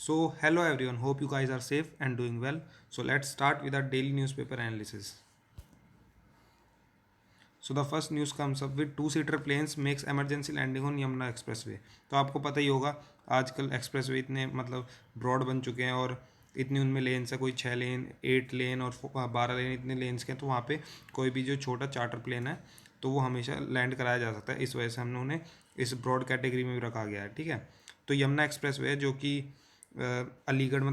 Hello everyone, hope you guys are safe and doing well. So let's start with our daily newspaper analysis. So the first news comes up with two-seater planes makes emergency landing on Yamuna Expressway. तो आपको पता ही होगा आजकल expressway इतने broad बन चुके हैं और इतनी उनमें लेन्स है, कोई 6 लेन 8 लेन और 12 लेन इतने लेन्स के हैं, तो वहाँ पे कोई भी जो छोटा चार्टर प्लेन है तो वो हमेशा लैंड कराया जा सकता है। इस वजह से हमने उन्हें इस ब्रॉड कैटेगरी में भी रखा गया है। ठीक है, तो यमुना एक्सप्रेसवे जो कि अलीगढ़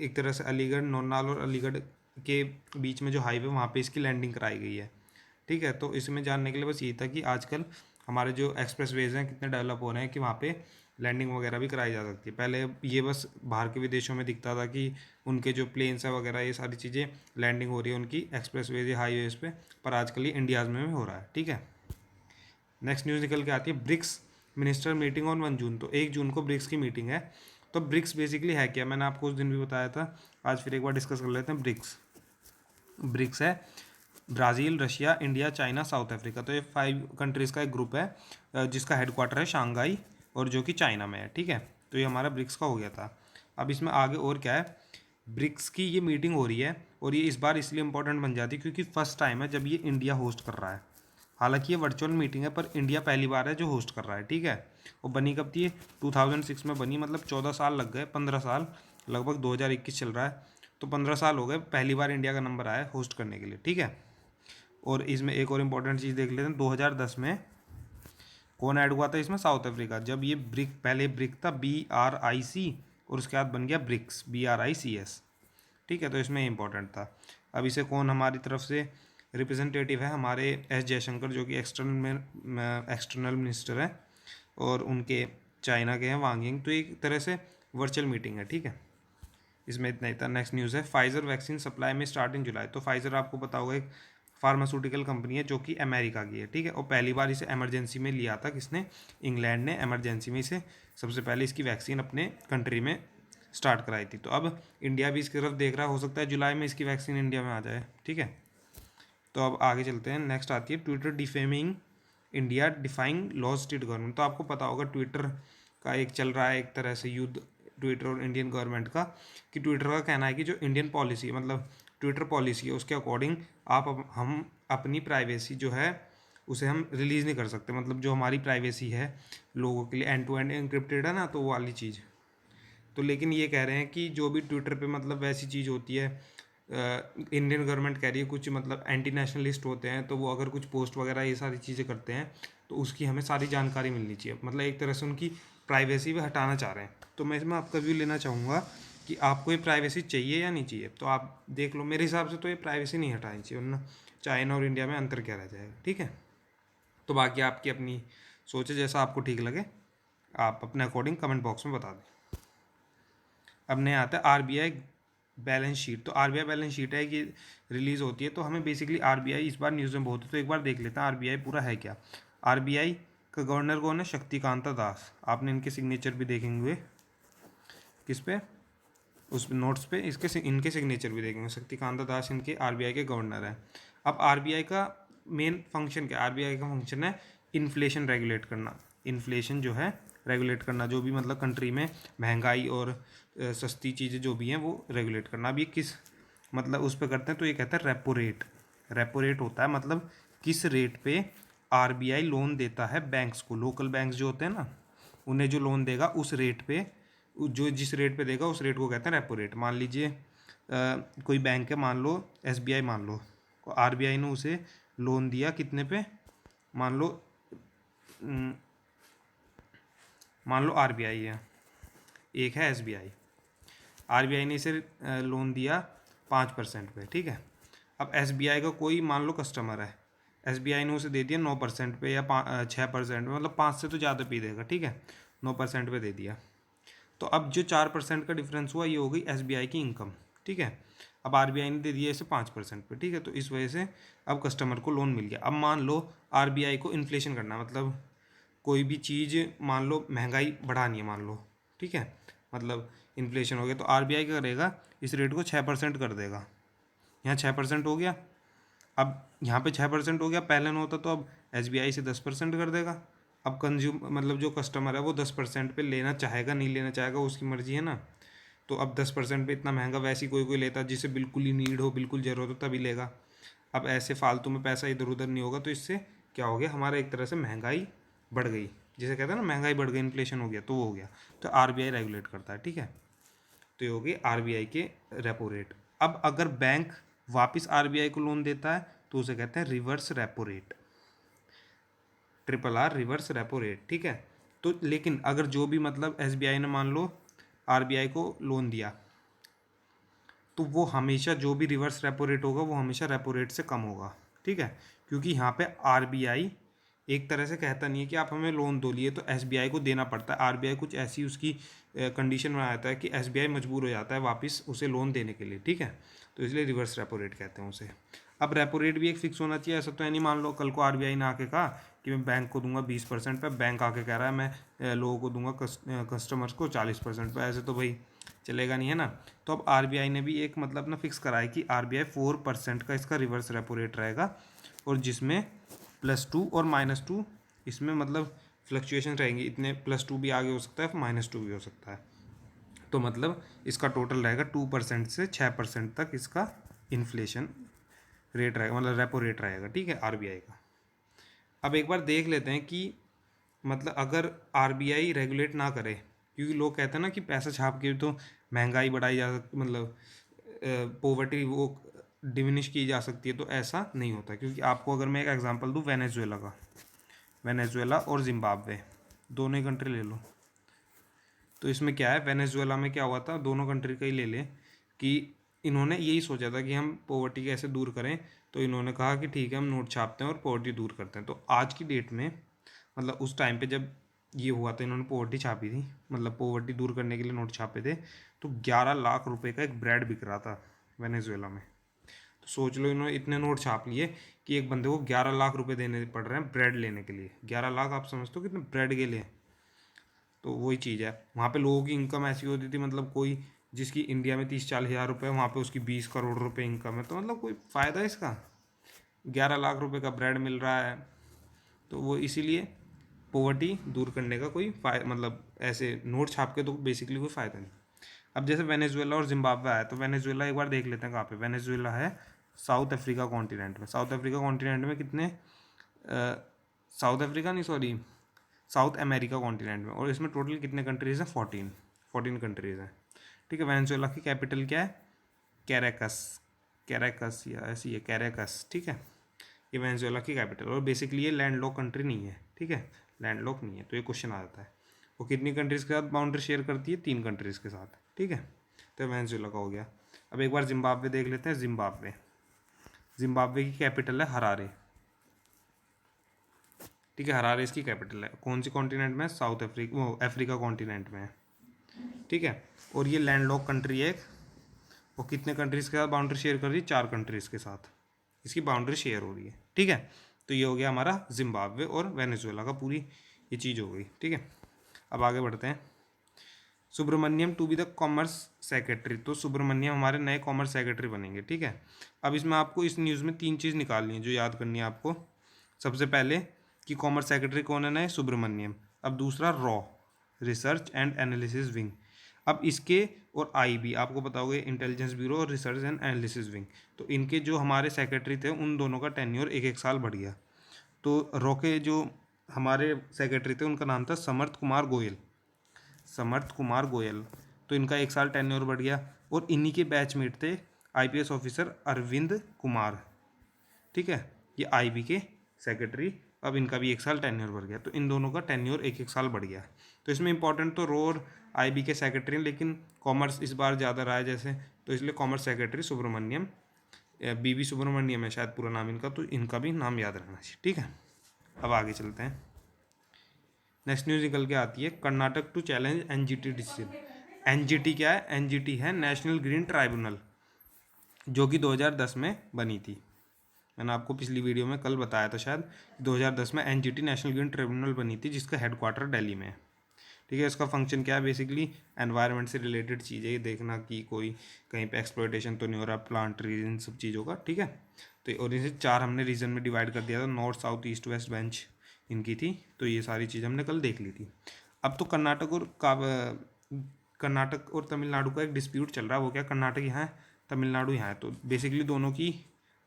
एक तरह से अलीगढ़ नौनाल और अलीगढ़ के बीच में जो हाईवे वहाँ पे इसकी लैंडिंग कराई गई है। ठीक है, तो इसमें जानने के लिए बस ये था कि आजकल हमारे जो एक्सप्रेसवेज हैं कितने डेवलप हो रहे हैं कि वहाँ पे लैंडिंग वगैरह भी कराई जा सकती है। पहले ये बस बाहर के विदेशों में दिखता था कि उनके जो प्लेन्स है वगैरह ये सारी चीज़ें लैंडिंग हो रही है उनकी एक्सप्रेसवेज या हाईवेज पे, पर आजकल ये इंडियाज़ में भी हो रहा है। ठीक है, नेक्स्ट न्यूज़ निकल के आती है ब्रिक्स मिनिस्टर मीटिंग ऑन 1 जून। तो 1 जून को ब्रिक्स की मीटिंग है। तो ब्रिक्स बेसिकली है क्या, मैंने आपको उस दिन भी बताया था, आज फिर एक बार डिस्कस कर लेते हैं। ब्रिक्स है Brazil, Russia, India, China, south Africa. तो ये 5 कंट्रीज़ का एक ग्रुप है जिसका हेडक्वार्टर है शंघाई और जो कि चाइना में है। ठीक है, तो ये हमारा ब्रिक्स का हो गया था। अब इसमें आगे और क्या है, ब्रिक्स की ये मीटिंग हो रही है और ये इस बार इसलिए इंपॉर्टेंट बन जाती है क्योंकि फर्स्ट टाइम है जब ये इंडिया होस्ट कर रहा है। हालांकि ये वर्चुअल मीटिंग है पर इंडिया पहली बार है जो होस्ट कर रहा है। ठीक है, वो बनी कब थी, 2006 में बनी, मतलब 14 साल लग गए, 15 साल लगभग, 2021 चल रहा है तो 15 साल हो गए, पहली बार इंडिया का नंबर आया है होस्ट करने के लिए। ठीक है, और इसमें एक और इम्पॉर्टेंट चीज़ देख लेते हैं, 2010 में कौन ऐड हुआ था इसमें, साउथ अफ्रीका। जब ये पहले ब्रिक था BRIC और उसके बाद बन गया ब्रिक्स BRICS। ठीक है, तो इसमें इंपॉर्टेंट था। अब इसे कौन हमारी तरफ से रिप्रेजेंटेटिव है, हमारे S जयशंकर जो कि एक्सटर्नल मिनिस्टर हैं और उनके चाइना के हैं वांग यिंग। तो एक तरह से वर्चुअल मीटिंग है। ठीक है, इसमें इतना ही था। नेक्स्ट न्यूज़ है फाइजर वैक्सीन सप्लाई में स्टार्ट इन जुलाई। तो फाइजर आपको पता होगा एक फार्मास्यूटिकल कंपनी है जो कि अमेरिका की है। ठीक है, और पहली बार इसे इमरजेंसी में लिया था किसने, इंग्लैंड ने इमरजेंसी में इसे सबसे पहले इसकी वैक्सीन अपने कंट्री में स्टार्ट कराई थी। तो अब इंडिया भी इसकी तरफ देख रहा है, हो सकता है जुलाई में इसकी वैक्सीन इंडिया में आ जाए। ठीक है, तो अब आगे चलते हैं। नेक्स्ट आती है Twitter defaming India defying laws state government. तो आपको पता होगा ट्विटर का एक चल रहा है एक तरह से युद्ध, ट्विटर और इंडियन गवर्नमेंट का, कि ट्विटर का कहना है कि जो इंडियन पॉलिसी है, मतलब ट्विटर पॉलिसी है, उसके अकॉर्डिंग हम अपनी प्राइवेसी जो है उसे हम रिलीज़ नहीं कर सकते। मतलब जो हमारी प्राइवेसी है लोगों के लिए एंड टू एंड एनक्रिप्टेड है ना, तो वो वाली चीज़। तो लेकिन ये कह रहे हैं कि जो भी ट्विटर पे वैसी चीज़ होती है, इंडियन गवर्नमेंट कह रही है कुछ एंटी नेशनलिस्ट होते हैं तो वो अगर कुछ पोस्ट वगैरह ये सारी चीज़ें करते हैं तो उसकी हमें सारी जानकारी मिलनी चाहिए। एक तरह से उनकी प्राइवेसी भी हटाना चाह रहे हैं। तो मैं इसमें आपका व्यू लेना चाहूँगा कि आपको ये प्राइवेसी चाहिए या नहीं चाहिए। तो आप देख लो, मेरे हिसाब से तो ये प्राइवेसी नहीं हटानी चाहिए, वरना चाइना और इंडिया में अंतर क्या रह जाएगा। ठीक है, तो बाकी आपकी अपनी सोच है, जैसा आपको ठीक लगे आप अपने अकॉर्डिंग कमेंट बॉक्स में बता दें। अब नया आता है RBI बैलेंस शीट। तो RBI बैलेंस शीट है कि रिलीज़ होती है, तो हमें बेसिकली RBI इस बार न्यूज़ में बहुत है, तो एक बार देख लेते हैं RBI पूरा है क्या। RBI का गवर्नर कौन है, शक्तिकांता दास। आपने इनके सिग्नेचर भी देखेंगे किस पे, उस नोट्स पे इनके सिग्नेचर भी देखेंगे। शक्तिकांता दास इनके RBI के गवर्नर हैं। अब RBI का मेन फंक्शन क्या है, RBI का फंक्शन है इन्फ्लेशन रेगुलेट करना। इन्फ्लेशन जो है रेगुलेट करना, जो भी कंट्री में महंगाई और सस्ती चीज़ें जो भी हैं वो रेगुलेट करना। अब ये किस उस पर करते हैं, तो ये कहते हैं रेपो रेट। रेपो रेट होता है किस रेट पे RBI लोन देता है बैंक्स को, लोकल बैंक्स जो होते हैं ना उन्हें जो लोन देगा उस रेट पे, जो जिस रेट पे देगा उस रेट को कहते हैं रेपो रेट। मान लीजिए कोई बैंक है, मान लो SBI मान लो, RBI ने उसे लोन दिया कितने पे, मान लो RBI है, एक है SBI। RBI ने इसे लोन दिया 5% पे। ठीक है, अब SBI का कोई मान लो कस्टमर है, SBI ने उसे दे दिया 9% पे या 6% पे, 5 से तो ज़्यादा पी देगा। ठीक है, 9% पे दे दिया, तो अब जो 4% का डिफरेंस हुआ ये हो गई SBI की इनकम। ठीक है, अब RBI ने दे दिया इसे 5% पे। ठीक है, तो इस वजह से अब कस्टमर को लोन मिल गया। अब मान लो RBI को इन्फ्लेशन करना, कोई भी चीज़ मान लो महंगाई बढ़ानी है मान लो। ठीक है, इन्फ्लेशन हो गया तो RBI क्या करेगा, इस रेट को 6% कर देगा। यहाँ 6% हो गया, अब यहाँ पे 6% हो गया, पहले न होता तो अब SBI से 10% कर देगा। अब जो कस्टमर है वो 10% पे लेना चाहेगा नहीं लेना चाहेगा उसकी मर्जी है ना। तो अब 10% पे इतना महंगा वैसे ही कोई कोई लेता, जिसे बिल्कुल ही नीड हो, बिल्कुल ज़रूरत हो तभी लेगा। अब ऐसे फालतू में पैसा इधर उधर नहीं होगा, तो इससे क्या हो गया, हमारा एक तरह से महंगाई बढ़ गई, जिसे कहते हैं ना महंगाई बढ़ गई, इन्फ्लेशन हो गया, तो वो हो गया। तो आरबीआई रेगुलेट करता है, ठीक है। तो ये हो गई आरबीआई के रेपो रेट। अब अगर बैंक वापस आरबीआई को लोन देता है तो उसे कहते हैं reverse repo rate, RRR reverse repo rate, ठीक है। तो लेकिन अगर जो भी मतलब एसबीआई ने मान लो आरबीआई को लोन दिया, तो वो हमेशा जो भी रिवर्स रेपो रेट होगा वो हमेशा रेपो रेट से कम होगा, ठीक है। क्योंकि यहाँ पे आरबीआई एक तरह से कहता नहीं है कि आप हमें लोन दो लिए, तो एसबीआई को देना पड़ता है। आरबीआई कुछ ऐसी उसकी कंडीशन बनाता है कि एसबीआई मजबूर हो जाता है वापस उसे लोन देने के लिए, ठीक है। तो इसलिए रिवर्स रेपो रेट कहते हैं उसे। अब रेपो रेट भी एक फिक्स होना चाहिए, ऐसा तो है नहीं मान लो कल को आरबीआई ने आके कहा कि मैं बैंक को दूंगा 20% पे, बैंक आके कह रहा है मैं लोगों को दूंगा कस्टमर्स को 40% पे, ऐसे तो भाई चलेगा नहीं, है ना। तो अब आरबीआई ने भी एक मतलब ना फिक्स करा है कि आरबीआई 4% का इसका रिवर्स रेपो रेट रहेगा, और जिसमें +2 और -2 इसमें मतलब फ्लक्चुएशन रहेंगी, इतने +2 भी आगे हो सकता है, -2 भी हो सकता है। तो मतलब इसका टोटल रहेगा 2% से 6% तक इसका इन्फ्लेशन रेट रहेगा, मतलब रेपो रेट रहेगा, ठीक है, आरबीआई का। अब एक बार देख लेते हैं कि मतलब अगर आरबीआई रेगुलेट ना करे, क्योंकि लोग कहते हैं ना कि पैसा छाप के तो महंगाई बढ़ाई जा सकती, मतलब पोवर्टी वो डिमिनिश की जा सकती है, तो ऐसा नहीं होता। क्योंकि आपको अगर मैं एक एग्जांपल दूं वेनेजुएला का, वेनेजुएला और जिम्बाब्वे दोनों ही कंट्री ले लो, तो इसमें क्या है, वेनेजुएला में क्या हुआ था, दोनों कंट्री का ही ले लें, कि इन्होंने यही सोचा था कि हम पॉवर्टी कैसे दूर करें। तो इन्होंने कहा कि ठीक है हम नोट छापते हैं और पॉवर्टी दूर करते हैं। तो आज की डेट में मतलब उस टाइम पे जब ये हुआ था, इन्होंने पॉवर्टी छापी थी, मतलब पॉवर्टी दूर करने के लिए नोट छापे थे, तो 11 लाख रुपए का एक ब्रेड बिक रहा था वेनेजुएला में। तो सोच लो इन्होंने इतने नोट छाप लिए कि एक बंदे को 11 लाख रुपए देने पड़ रहे हैं ब्रेड लेने के लिए। 11 लाख आप समझते हो कितने ब्रेड के लिए। तो वही चीज़ है, वहाँ पे लोगों की इनकम ऐसी होती थी, मतलब कोई जिसकी इंडिया में 30-40 हज़ार रुपये, वहाँ पे उसकी 20 करोड़ रुपए इनकम है, तो मतलब कोई फ़ायदा है इसका, 11 लाख रुपए का ब्रेड मिल रहा है। तो वो इसीलिए पोवर्टी दूर करने का कोई मतलब ऐसे नोट छाप के तो बेसिकली कोई फ़ायदा नहीं। अब जैसे वेनेजुएला और जिम्बाब्वे आया, तो वेनेजुएला एक बार देख लेते हैं कहाँ पे। वेनेजुएला है साउथ अफ्रीका कॉन्टिनेंट में। साउथ अफ्रीका कॉन्टिनेंट में कितने साउथ अफ्रीका नहीं सॉरी साउथ अमेरिका कॉन्टिनेंट में, और इसमें टोटल कितने कंट्रीज़ हैं, 14 कंट्रीज़ हैं, ठीक है। वेनेजुएला की कैपिटल क्या है, कैरेकस, कैरेकस या ऐसी है कैरेकस, ठीक है। ये वेनेजुएला की कैपिटल, और बेसिकली ये लैंड लॉक कंट्री नहीं है, ठीक है, लैंड लॉक नहीं है। तो ये क्वेश्चन आ जाता है, वो कितनी कंट्रीज़ के साथ बाउंड्री शेयर करती है, 3 कंट्रीज़ के साथ, ठीक है। तो वेनेजुएला का हो गया। अब एक बार जिम्बाब्वे देख लेते हैं। जिम्बाब्वे, जिम्बाब्वे की कैपिटल है हरारे, ठीक है, हरारे इसकी कैपिटल है। कौन सी कॉन्टिनेंट में, साउथ अफ्रीका, वो अफ्रीका कॉन्टिनेंट में है, ठीक है। और ये लैंड लॉक कंट्री है एक, वो कितने कंट्रीज़ के साथ बाउंड्री शेयर कर रही है, 4 कंट्रीज़ के साथ इसकी बाउंड्री शेयर हो रही है, ठीक है। तो ये हो गया हमारा जिम्बाब्वे और वेनेजुएला का पूरी ये चीज़ हो गई, ठीक है। अब आगे बढ़ते हैं। Subrahmanyam to be the commerce secretary, तो सुब्रमण्यम हमारे नए कॉमर्स सेक्रेटरी बनेंगे, ठीक है। अब इसमें आपको इस न्यूज़ में 3 चीज़ निकालनी है जो याद करनी है आपको। सबसे पहले कि कॉमर्स सेक्रेटरी कौन है नए, सुब्रमण्यम। अब दूसरा raw, research and analysis wing. अब इसके और आईबी आपको पता होगा इंटेलिजेंस ब्यूरो और रिसर्च एंड एनालिसिस विंग, तो इनके जो हमारे सेक्रेटरी थे उन दोनों का टेन्योर 1-1 साल बढ़ गया। तो रॉ के जो हमारे सेक्रेटरी थे उनका नाम था समर्थ कुमार गोयल, समर्थ कुमार गोयल। तो इनका 1 साल टेन्योर बढ़ गया। और इन्हीं के बैचमेट थे आईपीएस ऑफिसर अरविंद कुमार, ठीक है, ये आईबी के सेक्रेटरी। अब इनका भी 1 साल टेन्योर बढ़ गया, तो इन दोनों का टेन्योर 1-1 साल बढ़ गया। तो इसमें इंपॉर्टेंट तो रो और आईबी के सेक्रेटरी हैं, लेकिन कॉमर्स इस बार ज़्यादा रहा है जैसे, तो इसलिए कॉमर्स सेक्रेटरी सुब्रमण्यम, बीवी सुब्रमण्यम है शायद पूरा नाम इनका, तो इनका भी नाम याद रखना चाहिए, ठीक है। अब आगे चलते हैं। नेक्स्ट न्यूज़ निकल के आती है, Karnataka to challenge NGT decision. NGT क्या है, एनजीटी है नेशनल ग्रीन ट्राइब्यूनल, जो कि 2010 में बनी थी। मैंने आपको पिछली वीडियो में कल बताया था शायद, 2010 में एनजीटी नेशनल ग्रीन ट्रिब्यूनल बनी थी, जिसका हेडक्वार्टर दिल्ली में है, ठीक है। इसका फंक्शन क्या है, बेसिकली एनवायरनमेंट से रिलेटेड चीज़ें ये देखना कि कोई कहीं पे एक्सप्लॉयटेशन तो नहीं हो रहा, प्लांट ट्रीज, इन सब चीज़ों का, ठीक है। तो और इसे 4 हमने रीजन में डिवाइड कर दिया था, north south east west bench इनकी थी। तो ये सारी चीज़ हमने कल देख ली थी। अब तो कर्नाटक और कर्नाटक और तमिलनाडु का एक डिस्प्यूट चल रहा है। वो क्या, कर्नाटक यहाँ है, तमिलनाडु यहाँ है, तो बेसिकली दोनों की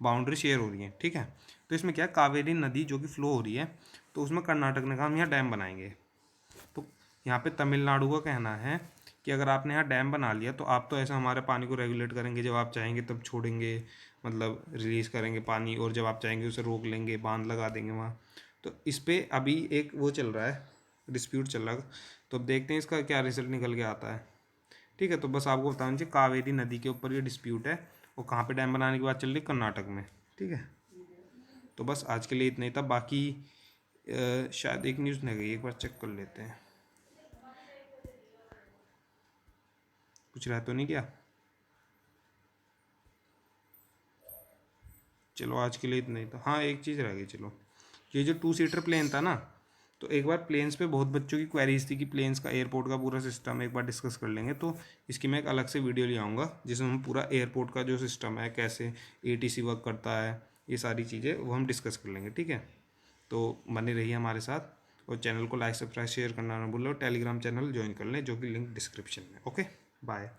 बाउंड्री शेयर हो रही है, ठीक है। तो इसमें क्या, कावेरी नदी जो कि फ्लो हो रही है, तो उसमें कर्नाटक ने कहा हम यहाँ डैम बनाएंगे। तो यहाँ पे तमिलनाडु का कहना है कि अगर आपने यहाँ डैम बना लिया तो आप तो ऐसा हमारे पानी को रेगुलेट करेंगे, जब आप चाहेंगे तब छोड़ेंगे, मतलब रिलीज़ करेंगे पानी, और जब आप चाहेंगे उसे रोक लेंगे, बांध लगा देंगे वहाँ। तो इस पर अभी एक वो चल रहा है, डिस्प्यूट चल रहा है। तो अब देखते हैं इसका क्या रिजल्ट निकल के आता है, ठीक है। तो बस आपको बताना चाहिए, कावेरी नदी के ऊपर ये डिस्प्यूट है, और कहाँ पे डैम बनाने की बात चल रही है, कर्नाटक में, ठीक है। तो बस आज के लिए इतना ही था। बाकी शायद एक न्यूज़ नहीं गई, एक बार चेक कर लेते हैं, कुछ रह तो नहीं क्या। चलो आज के लिए इतना ही था। हाँ, एक चीज़ रह गई, चलो, ये जो 2 सीटर प्लेन था ना, तो एक बार प्लेन्स पे बहुत बच्चों की क्वेरीज थी कि प्लेन्स का एयरपोर्ट का पूरा सिस्टम एक बार डिस्कस कर लेंगे। तो इसकी मैं एक अलग से वीडियो ले आऊँगा जिसमें हम पूरा एयरपोर्ट का जो सिस्टम है, कैसे ATC वर्क करता है, ये सारी चीज़ें वो हम डिस्कस कर लेंगे, ठीक है। तो बने रहिए हमारे साथ, और चैनल को लाइक, सब्सक्राइब, शेयर करना ना भूलो। टेलीग्राम चैनल ज्वाइन कर लें, जो कि लिंक डिस्क्रिप्शन में। Okay, bye.